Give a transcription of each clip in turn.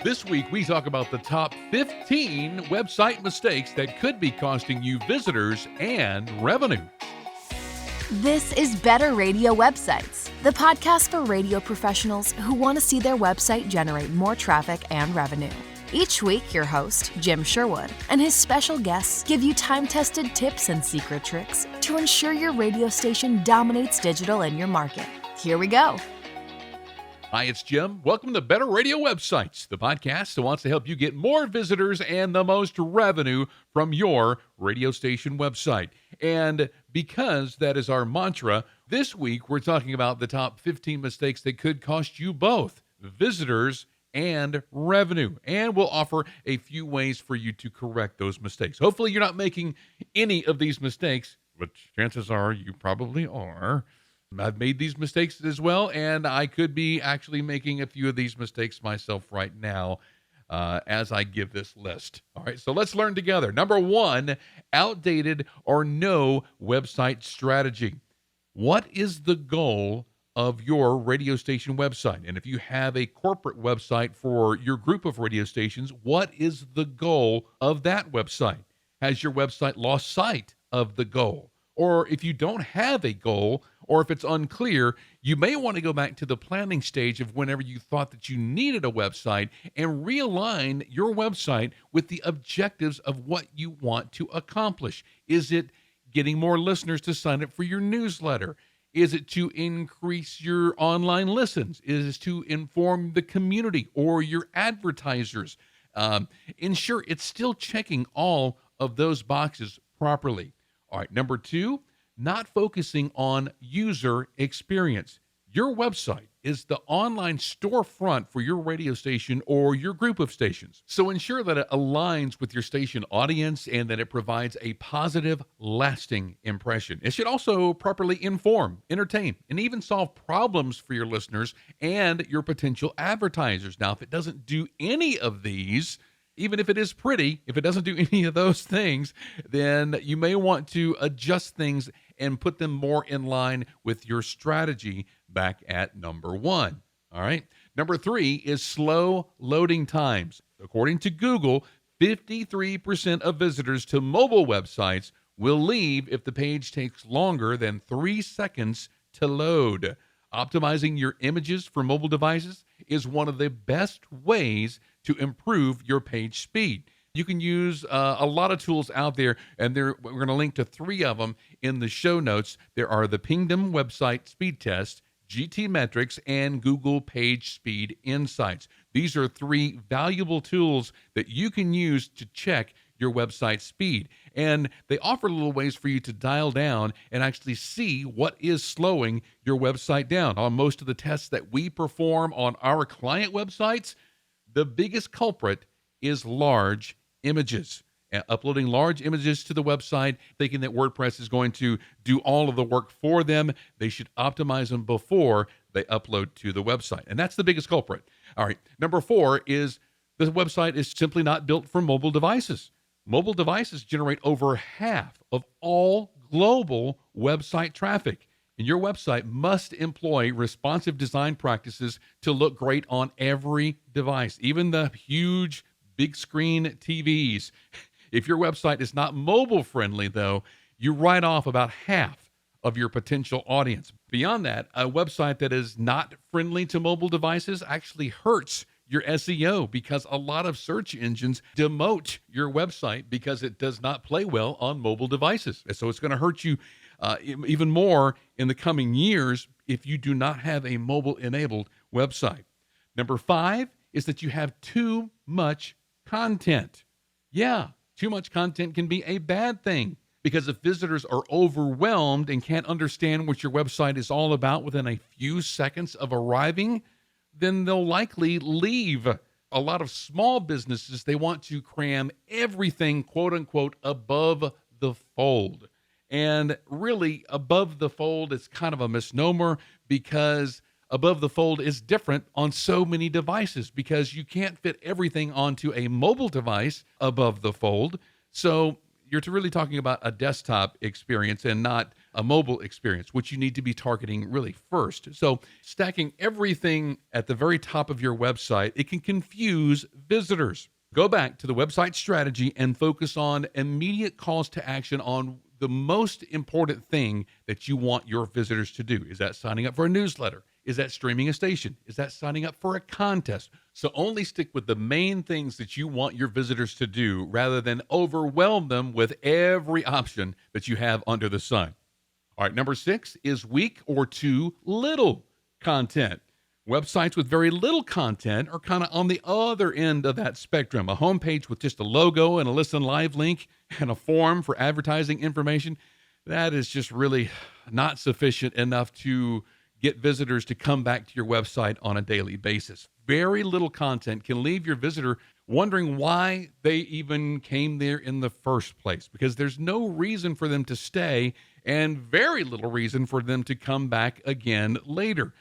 This week, we talk about the top 15 website mistakes that could be costing you visitors and revenue. This is Better Radio Websites, the podcast for radio professionals who want to see their website generate more traffic and revenue. Each week, your host, Jim Sherwood, and his special guests give you time-tested tips and secret tricks to ensure your radio station dominates digital in your market. Here we go. Hi, it's Jim. Welcome to Better Radio Websites, the podcast that wants to help you get more visitors and the most revenue from your radio station website. And because that is our mantra, this week we're talking about the top 15 mistakes that could cost you both visitors and revenue. And we'll offer a few ways for you to correct those mistakes. Hopefully you're not making any of these mistakes, but chances are you probably are. I've made these mistakes as well, and I could be actually making a few of these mistakes myself right now as I give this list. All right, so let's learn together. Number one, outdated or no website strategy. What is the goal of your radio station website? And if you have a corporate website for your group of radio stations, what is the goal of that website? Has your website lost sight of the goal? Or if you don't have a goal, or if it's unclear, you may want to go back to the planning stage of whenever you thought that you needed a website and realign your website with the objectives of what you want to accomplish. Is it getting more listeners to sign up for your newsletter? Is it to increase your online listens? Is it to inform the community or your advertisers? Ensure it's still checking all of those boxes properly. All right, number two, not focusing on user experience. Your website is the online storefront for your radio station or your group of stations. So ensure that it aligns with your station audience and that it provides a positive, lasting impression. It should also properly inform, entertain, and even solve problems for your listeners and your potential advertisers. Now, if it doesn't do any of these, even if it is pretty, if it doesn't do any of those things, then you may want to adjust things and put them more in line with your strategy back at number one. All right. Number three is slow loading times. According to Google, 53% of visitors to mobile websites will leave if the page takes longer than 3 seconds to load. Optimizing your images for mobile devices is one of the best ways to improve your page speed. You can use a lot of tools out there, and we're going to link to 3 of them in the show notes. There are the Pingdom Website Speed Test, GT Metrics, and Google Page Speed Insights. These are 3 valuable tools that you can use to check your website speed. And they offer little ways for you to dial down and actually see what is slowing your website down. On most of the tests that we perform on our client websites, the biggest culprit is large images. Uploading large images to the website, thinking that WordPress is going to do all of the work for them. They should optimize them before they upload to the website. And that's the biggest culprit. All right. Number 4 is the website is simply not built for mobile devices. Mobile devices generate over half of all global website traffic. And your website must employ responsive design practices to look great on every device, even the huge big screen TVs. If your website is not mobile friendly, though, you write off about half of your potential audience. Beyond that, a website that is not friendly to mobile devices actually hurts your SEO because a lot of search engines demote your website because it does not play well on mobile devices. So it's going to hurt you even more in the coming years if you do not have a mobile-enabled website. Number 5 is that you have too much content. Yeah, too much content can be a bad thing because if visitors are overwhelmed and can't understand what your website is all about within a few seconds of arriving, then they'll likely leave. A lot of small businesses, they want to cram everything, quote unquote, above the fold. And really, above the fold is kind of a misnomer because above the fold is different on so many devices because you can't fit everything onto a mobile device above the fold. So you're really talking about a desktop experience and not a mobile experience, which you need to be targeting really first. So stacking everything at the very top of your website, it can confuse visitors. Go back to the website strategy and focus on immediate calls to action on the most important thing that you want your visitors to do. Is that signing up for a newsletter? Is that streaming a station? Is that signing up for a contest? So only stick with the main things that you want your visitors to do rather than overwhelm them with every option that you have under the sun. All right, number 6 is weak or too little content. Websites with very little content are kind of on the other end of that spectrum. A homepage with just a logo and a listen live link and a form for advertising information, that is just really not sufficient enough to get visitors to come back to your website on a daily basis. Very little content can leave your visitor wondering why they even came there in the first place, because there's no reason for them to stay and very little reason for them to come back again later.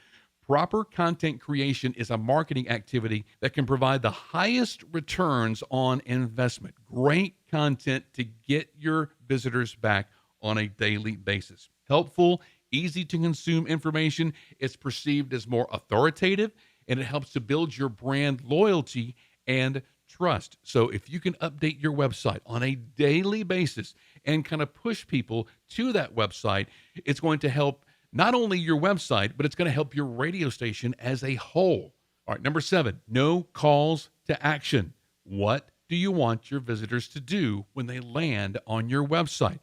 Proper content creation is a marketing activity that can provide the highest returns on investment. Great content to get your visitors back on a daily basis. Helpful, easy to consume information. It's perceived as more authoritative, and it helps to build your brand loyalty and trust. So if you can update your website on a daily basis and kind of push people to that website, it's going to help not only your website, but it's going to help your radio station as a whole. All right, number 7, no calls to action. What do you want your visitors to do when they land on your website?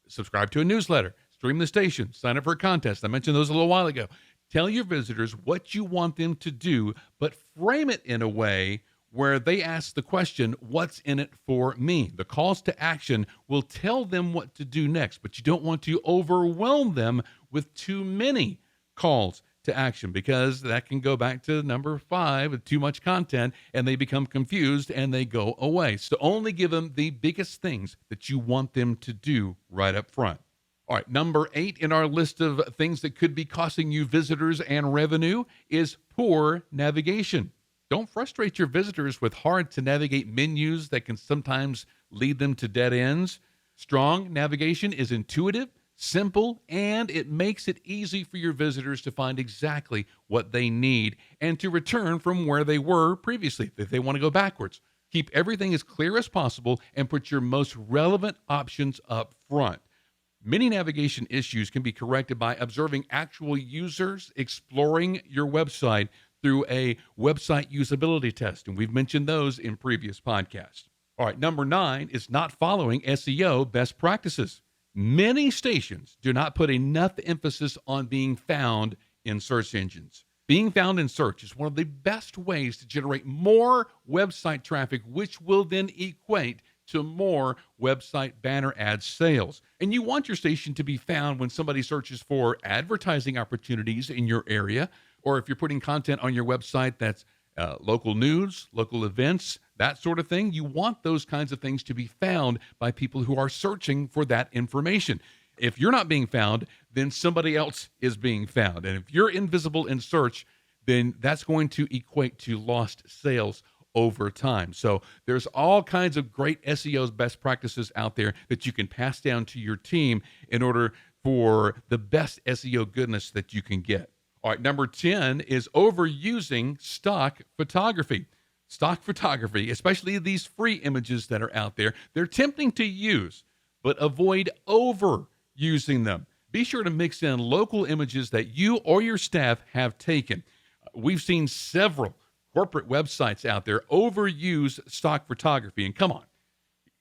Subscribe to a newsletter, stream the station, sign up for a contest. I mentioned those a little while ago. Tell your visitors what you want them to do, but frame it in a way where they ask the question, what's in it for me? The calls to action will tell them what to do next, but you don't want to overwhelm them with too many calls to action, because that can go back to number 5, with too much content, and they become confused and they go away. So only give them the biggest things that you want them to do right up front. All right, number 8 in our list of things that could be costing you visitors and revenue is poor navigation. Don't frustrate your visitors with hard to navigate menus that can sometimes lead them to dead ends. Strong navigation is intuitive, simple, and it makes it easy for your visitors to find exactly what they need and to return from where they were previously if they want to go backwards. Keep everything as clear as possible and put your most relevant options up front. Many navigation issues can be corrected by observing actual users exploring your website through a website usability test, and we've mentioned those in previous podcasts. All right, number 9 is not following SEO best practices. Many stations do not put enough emphasis on being found in search engines. Being found in search is one of the best ways to generate more website traffic, which will then equate to more website banner ad sales. And you want your station to be found when somebody searches for advertising opportunities in your area, or if you're putting content on your website that's local news, local events, that sort of thing. You want those kinds of things to be found by people who are searching for that information. If you're not being found, then somebody else is being found. And if you're invisible in search, then that's going to equate to lost sales over time. So there's all kinds of great SEO best practices out there that you can pass down to your team in order for the best SEO goodness that you can get. All right, number 10 is overusing stock photography. Stock photography, especially these free images that are out there, they're tempting to use, but avoid overusing them. Be sure to mix in local images that you or your staff have taken. We've seen several corporate websites out there overuse stock photography, and come on,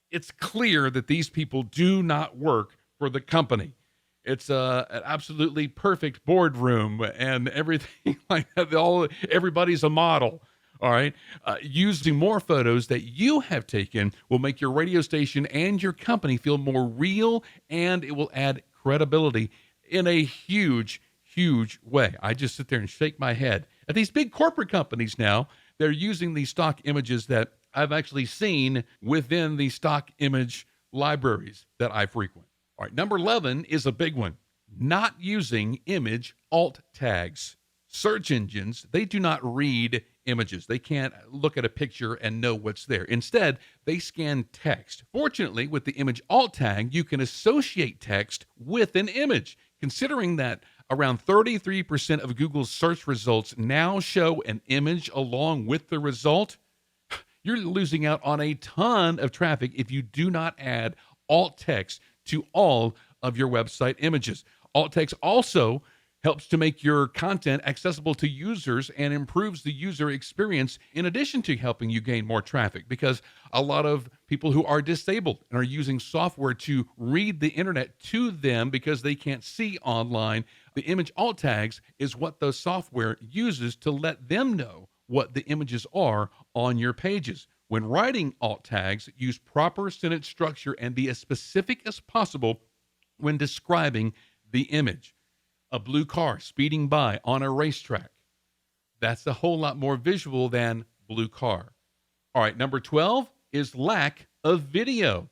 it's clear that these people do not work for the company. It's an absolutely perfect boardroom and everything like that. Everybody's a model. All right. Using more photos that you have taken will make your radio station and your company feel more real, and it will add credibility in a huge, huge way. I just sit there and shake my head at these big corporate companies now. They're using these stock images that I've actually seen within the stock image libraries that I frequent. All right, number 11 is a big one. Not using image alt tags. Search engines, they do not read images. They can't look at a picture and know what's there. Instead, they scan text. Fortunately, with the image alt tag, you can associate text with an image. Considering that around 33% of Google's search results now show an image along with the result, you're losing out on a ton of traffic if you do not add alt text to all of your website images. Alt text also helps to make your content accessible to users and improves the user experience in addition to helping you gain more traffic, because a lot of people who are disabled and are using software to read the internet to them because they can't see online, the image alt tags is what the software uses to let them know what the images are on your pages. When writing alt tags, use proper sentence structure and be as specific as possible when describing the image. A blue car speeding by on a racetrack. That's a whole lot more visual than blue car. All right, number 12 is lack of video.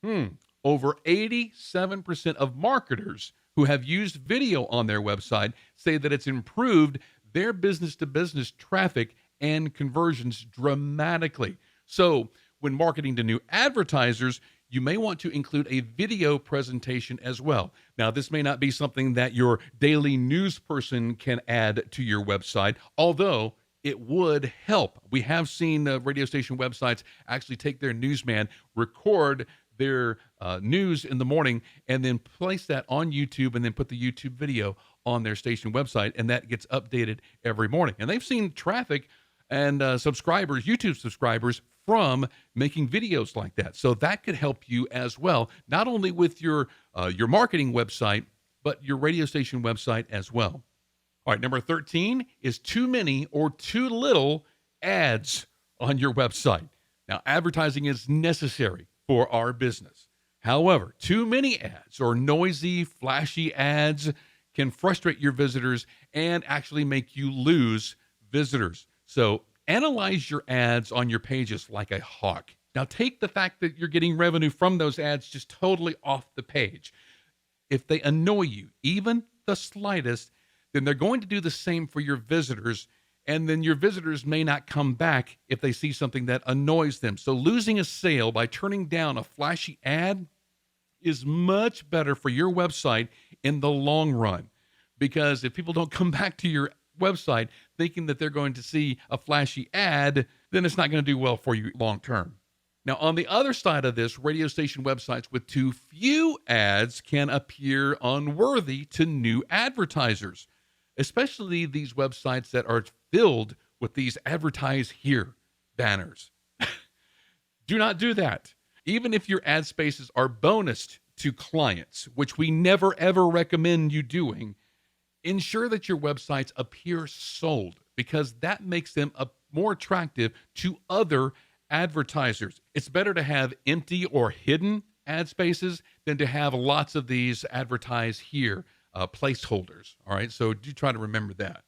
Over 87% of marketers who have used video on their website say that it's improved their business-to-business traffic and conversions dramatically. So when marketing to new advertisers, you may want to include a video presentation as well. Now, this may not be something that your daily news person can add to your website, although it would help. We have seen radio station websites actually take their newsman, record their news in the morning, and then place that on YouTube and then put the YouTube video on their station website, and that gets updated every morning. And they've seen traffic and subscribers, YouTube subscribers, from making videos like that. So that could help you as well, not only with your marketing website, but your radio station website as well. All right, number 13 is too many or too little ads on your website. Now, advertising is necessary for our business. However, too many ads or noisy, flashy ads can frustrate your visitors and actually make you lose visitors. So analyze your ads on your pages like a hawk. Now, take the fact that you're getting revenue from those ads just totally off the page. If they annoy you, even the slightest, then they're going to do the same for your visitors, and then your visitors may not come back if they see something that annoys them. So losing a sale by turning down a flashy ad is much better for your website in the long run, because if people don't come back to your website thinking that they're going to see a flashy ad, then it's not going to do well for you long term. Now, on the other side of this, radio station websites with too few ads can appear unworthy to new advertisers, especially these websites that are filled with these advertise here banners. Do not do that. Even if your ad spaces are bonused to clients, which we never ever recommend you doing, ensure that your websites appear sold, because that makes them more attractive to other advertisers. It's better to have empty or hidden ad spaces than to have lots of these advertise here placeholders. All right, so do try to remember that.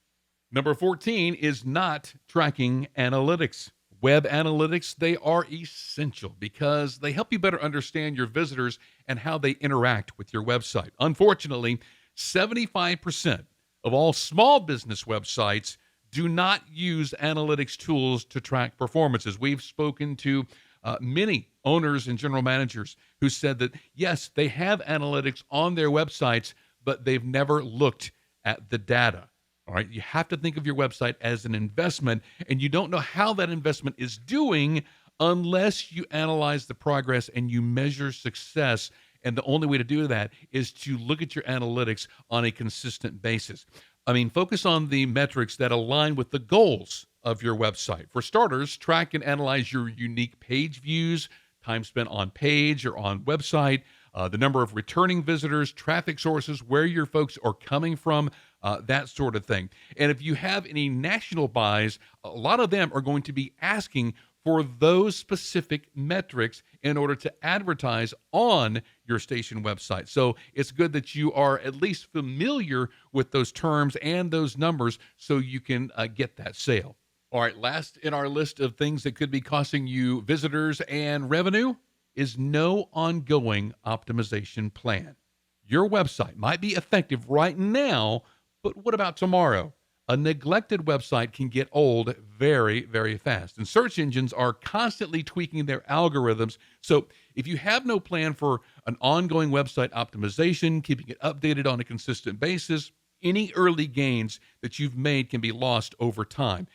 Number 14 is not tracking analytics. Web analytics, they are essential because they help you better understand your visitors and how they interact with your website. Unfortunately, 75% of all small business websites do not use analytics tools to track performances. We've spoken to many owners and general managers who said that, yes, they have analytics on their websites, but they've never looked at the data. All right, you have to think of your website as an investment, and you don't know how that investment is doing unless you analyze the progress and you measure success. And the only way to do that is to look at your analytics on a consistent basis. I mean, focus on the metrics that align with the goals of your website. For starters, track and analyze your unique page views, time spent on page or on website, the number of returning visitors, traffic sources, where your folks are coming from, that sort of thing. And if you have any national buys, a lot of them are going to be asking for those specific metrics in order to advertise on your station website. So it's good that you are at least familiar with those terms and those numbers so you can get that sale. All right, last in our list of things that could be costing you visitors and revenue is no ongoing optimization plan. Your website might be effective right now, but what about tomorrow? A neglected website can get old very, very fast, and search engines are constantly tweaking their algorithms. So, if you have no plan for an ongoing website optimization, keeping it updated on a consistent basis, any early gains that you've made can be lost over time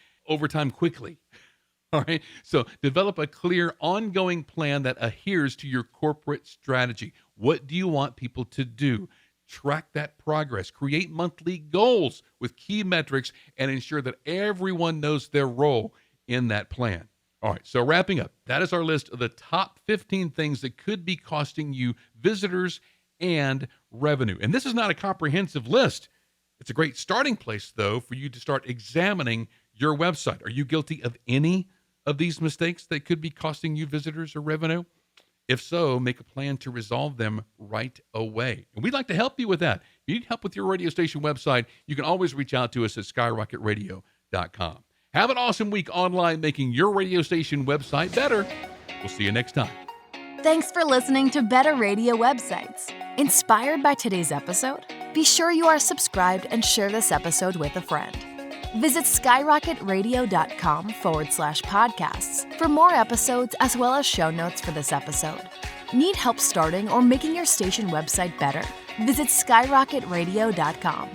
quickly. All right. So develop a clear, ongoing plan that adheres to your corporate strategy. What do you want people to do? Track that progress, create monthly goals with key metrics, and ensure that everyone knows their role in that plan. All right. So wrapping up, that is our list of the top 15 things that could be costing you visitors and revenue. And this is not a comprehensive list. It's a great starting place, though, for you to start examining your website. Are you guilty of any of these mistakes that could be costing you visitors or revenue? If so, make a plan to resolve them right away. And we'd like to help you with that. If you need help with your radio station website, you can always reach out to us at skyrocketradio.com. Have an awesome week online making your radio station website better. We'll see you next time. Thanks for listening to Better Radio Websites. Inspired by today's episode? Be sure you are subscribed and share this episode with a friend. Visit skyrocketradio.com/podcasts for more episodes as well as show notes for this episode. Need help starting or making your station website better? Visit skyrocketradio.com.